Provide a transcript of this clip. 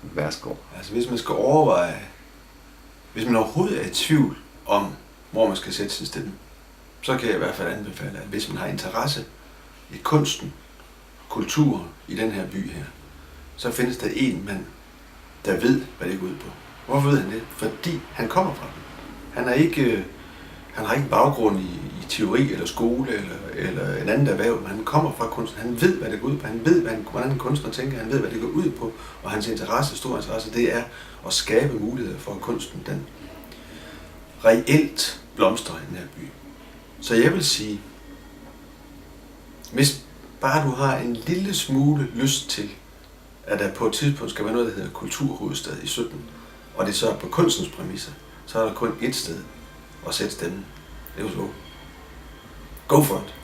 Værsgo. Altså hvis man skal overveje, hvis man overhovedet er i tvivl om, hvor man skal sætte sin stemme, så kan jeg i hvert fald anbefale, at hvis man har interesse i kunsten, kultur i den her by her, så findes der en mand, der ved, hvad det går ud på. Hvorfor ved han det? Fordi han kommer fra den. Han har ikke baggrund i teori eller skole eller en anden erhverv, men han kommer fra kunsten. Han ved, hvad det går ud på. Han ved, hvordan en kunstner tænker. Han ved, hvad det går ud på. Og hans interesse, stor interesse, det er at skabe muligheder for, at kunsten den reelt blomstrer i den her by. Så jeg vil sige, hvis bare du har en lille smule lyst til, at der på et tidspunkt skal være noget, der hedder kulturhovedstad i 17, og det så er på kunstens præmisser, så er der kun ét sted at sætte stemmen. Det er jo så. Go for it.